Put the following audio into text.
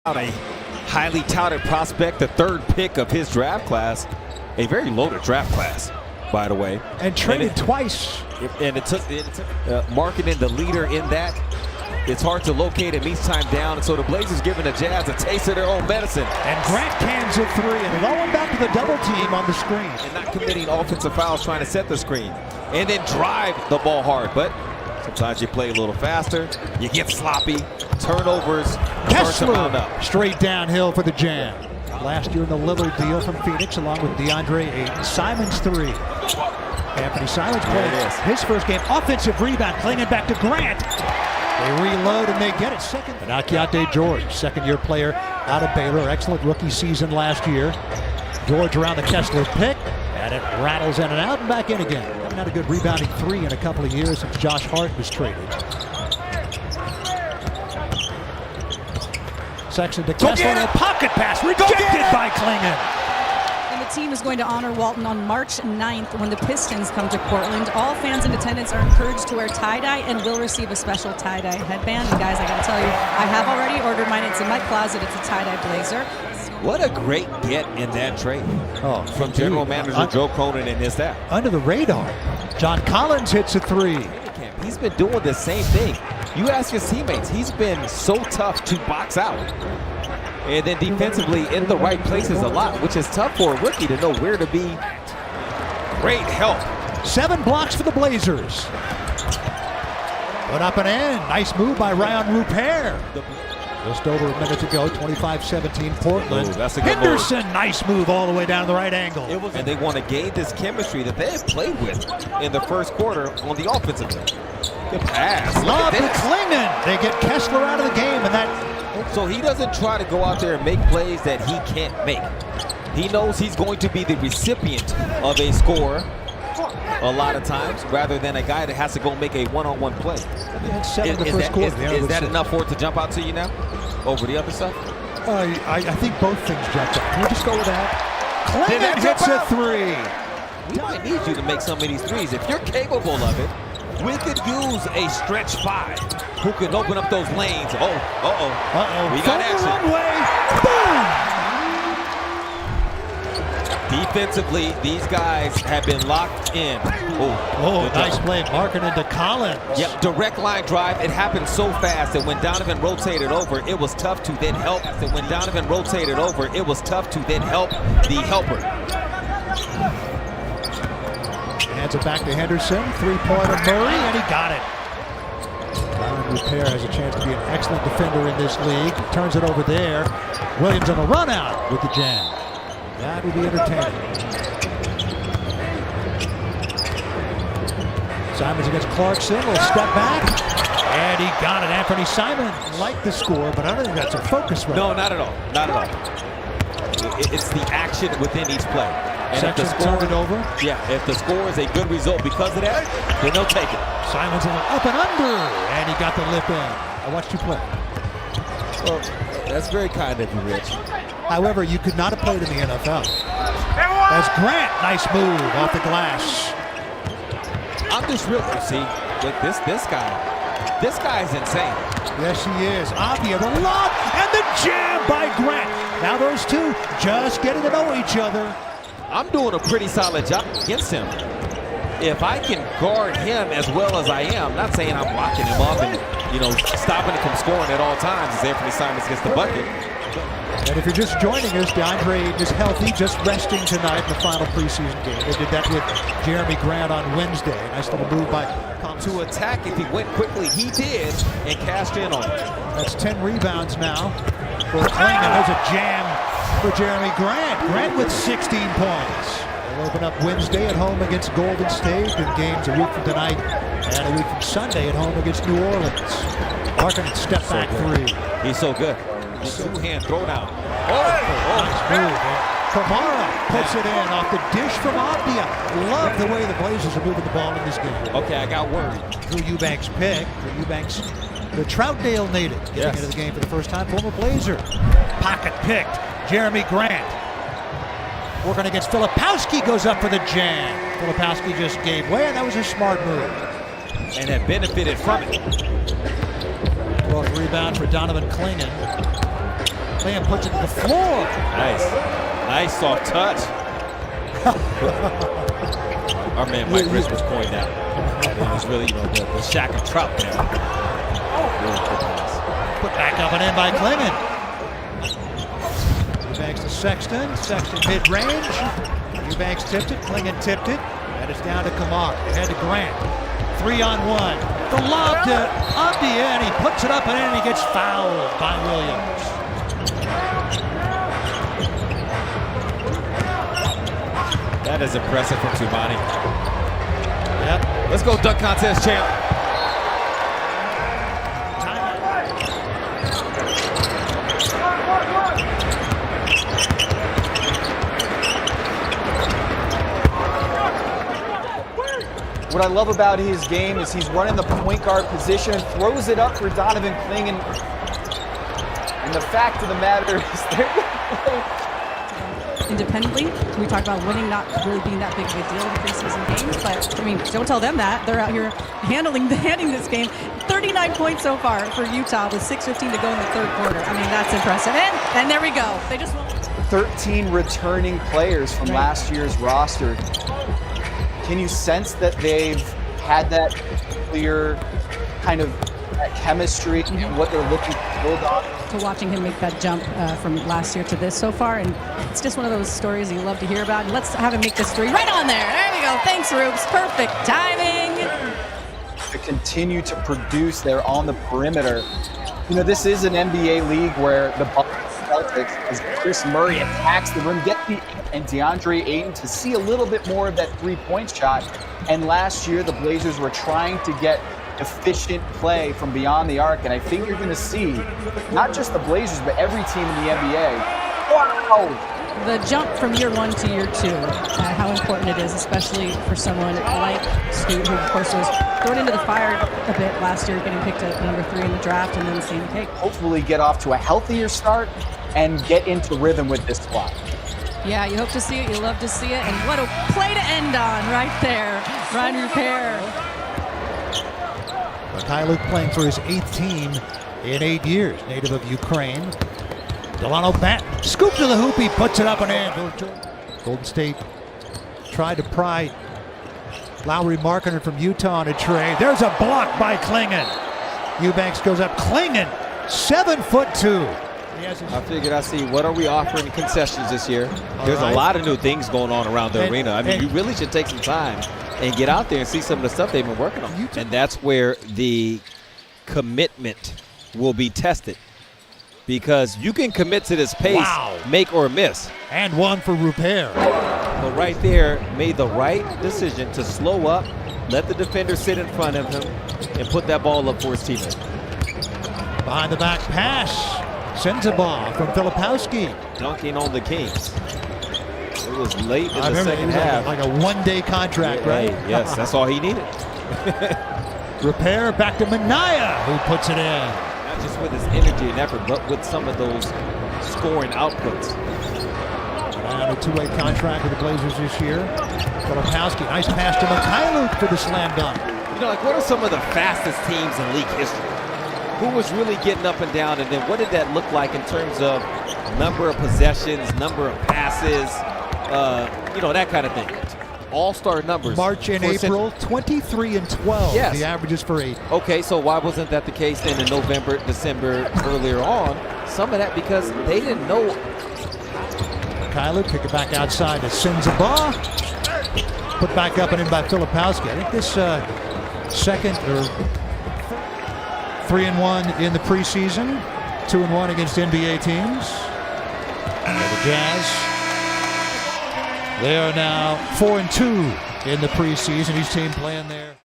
A highly touted prospect, the third pick of his draft class. A very loaded draft class, by the way. And traded twice. And it took marketing the leader in that. It's hard to locate him each time down. And so the Blazers giving the Jazz a taste of their own medicine. And Grant cans a three, and they're going back to the double team on the screen. And not committing offensive fouls, trying to set the screen. And then drive the ball hard. But sometimes you play a little faster, you get sloppy, turnovers. Kessler straight downhill for the Jam. Last year in the Lillard deal from Phoenix, along with DeAndre Ayton. Simons three. Anthony Simons playing his first game. Offensive rebound, clinging back to Grant. They reload and they get it. Second. And Akiate George, second-year player out of Baylor. Excellent rookie season last year. George around the Kessler pick, and it rattles in and out and back in again. Haven't had a good rebounding three in a couple of years since Josh Hart was traded. Sexton to Kessler, and a pocket pass rejected by Klingon. And the team is going to honor Walton on March 9th when the Pistons come to Portland. All fans in attendance are encouraged to wear tie-dye and will receive a special tie-dye headband. And guys, I gotta tell you, I have already ordered mine. It's in my closet. It's a tie-dye blazer. What a great get in that trade from General Manager Joe Cronin and his staff. Under the radar, John Collins hits a three. He's been doing the same thing. You ask his teammates, he's been so tough to box out. And then defensively in the right places a lot, which is tough for a rookie to know where to be. Great help. 7 blocks for the Blazers. Put up and in. Nice move by Ryan Rupert. Just over a minute to go, 25-17 Portland. Ooh, that's a good Henderson, move. Nice move all the way down the right angle. And they want to gain this chemistry that they have played with in the first quarter on the offensive end. Good pass. Lob to Klingon. They get Kessler out of the game, and that. So he doesn't try to go out there and make plays that he can't make. He knows he's going to be the recipient of a score a lot of times, rather than a guy that has to go make a one-on-one play. Is that enough for it to jump out to you now? Over the other stuff? I think both things jumped out. Can we just go with that? Klingon hits a three. We might need you to make some of these threes. If you're capable of it, we could use a stretch five who can open up those lanes. We got action. Boom! Defensively, these guys have been locked in. Nice play. Marking into Collins. Yep, direct line drive. It happened so fast that when Donovan rotated over, it was tough to then help. The helper. Hands it back to Henderson. Three-pointer Murray, and he got it. Ryan Rupert has a chance to be an excellent defender in this league. Turns it over there. Williams on a run out with the jam. That will be entertaining. Simons against Clarkson. Will step back. And he got it. Anthony Simons liked the score, but I don't think that's a focus right. No, not at all. Not at all. It's the action within each play. And if the score, turned it over. Yeah, if the score is a good result because of that, then they'll take it. Simons up and under, and he got the lip in. I watched you play. Well, that's very kind of you, Rich. However, you could not have played in the NFL. As Grant, nice move off the glass. I'm just really, look, this guy's insane. Yes, he is. Avia, the lob, and the jam by Grant. Now those two just getting to know each other. I'm doing a pretty solid job against him. If I can guard him as well as I am, not saying I'm locking him up and, stopping him from scoring at all times as Anthony Simons gets the bucket. And if you're just joining us, DeAndre Ayton is healthy, just resting tonight in the final preseason game. They did that with Jeremy Grant on Wednesday. Nice little move by Thompson. To attack if he went quickly, he did, and cashed in on it. That's 10 rebounds now for Klingon. There's a jam for Jeremy Grant. Grant with 16 points. They'll open up Wednesday at home against Golden State, and games a week from tonight and a week from Sunday at home against New Orleans. Larkin step back three. He's so good. Two-hand throwdown. Nice move. Kamara puts it in off the dish from Avdia. Love the way the Blazers are moving the ball in this game. Okay, I got worried. Drew Eubanks pick. Drew Eubanks, the Troutdale native, getting into the game for the first time. Former Blazer. Pocket picked. Jeremy Grant. Working against Filipowski, goes up for the jam. Filipowski just gave way, and that was a smart move. And have benefited from it. 12th rebound for Donovan Klingon. Clingan puts it to the floor. Nice soft touch. Our man Mike Chris was pointing out. It was really, the shack of trout there. Really good pass. Put back up and in by Clingan. Eubanks to Sexton. Sexton mid-range. Eubanks tipped it. Clingan tipped it. And it's down to Kamar. Ahead to Grant. 3-on-1. The lob to Abdia, and he puts it up and in, and he gets fouled by Williams. That is impressive from Tumani. Yep. Let's go dunk contest champ. What I love about his game is he's running the point guard position and throws it up for Donovan Clingan. And the fact of the matter is they're going to play independently. We talked about winning not really being that big of a deal in preseason games, but I mean, don't tell them that. They're out here handing this game. 39 points so far for Utah with 6:15 to go in the third quarter. I mean, that's impressive. And there we go. They just 13 returning players from last year's roster. Can you sense that they've had that clear kind of that chemistry and what they're looking to build on? To watching him make that jump from last year to this so far, and it's just one of those stories you love to hear about. And let's have him make this three right on there. There we go. Thanks, Roops. Perfect timing. To continue to produce there on the perimeter. You know, this is an NBA league where the Celtics, as Chris Murray attacks the rim, get the and DeAndre Ayton to see a little bit more of that three-point shot. And last year, the Blazers were trying to get efficient play from beyond the arc, and I think you're going to see not just the Blazers, but every team in the NBA. Wow! The jump from year one to year two, how important it is, especially for someone like Scoot, who of course was thrown into the fire a bit last year, getting picked at number 3 in the draft, and then seeing cake. Hopefully get off to a healthier start and get into rhythm with this squad. Yeah, you hope to see it, you love to see it, and what a play to end on right there. Ryan Rupert. Mikhailuk playing for his 8th team in 8 years, native of Ukraine. Delano Banton, scoop to the hoop, he puts it up and in. Golden State tried to pry Lowry Markkanen from Utah on a trade. There's a block by Clingan. Eubanks goes up. Clingan, 7'2". I figured I'd see what are we offering concessions this year. There's a lot of new things going on around the arena. I mean, you really should take some time and get out there and see some of the stuff they've been working on. And that's where the commitment will be tested. Because you can commit to this pace, make or miss. And one for Rupert. But right there, made the right decision to slow up, let the defender sit in front of him, and put that ball up for his teammate. Behind the back pass. Sends a ball from Filipowski. Dunking on the Kings. It was late in the second half. Like a one-day contract, right? Yes, that's all he needed. Repair back to Minaya, who puts it in. Not just with his energy and effort, but with some of those scoring outputs. On a two-way contract with the Blazers this year. Filipowski, nice pass to Mikhailuk for the slam dunk. You know, like what are some of the fastest teams in league history? Who was really getting up and down, and then what did that look like in terms of number of possessions, number of passes, that kind of thing. All-star numbers. March and April, 23 and 12. Yes. The averages for 8. Okay, so why wasn't that the case then in November, December, earlier on? Some of that because they didn't know. Mikhailuk kick it back outside to Sinzaba. Put back up and in by Filipowski. I think this second or 3-1 in the preseason, 2-1 against NBA teams. And the Jazz, they are now 4-2 in the preseason. Each team playing there.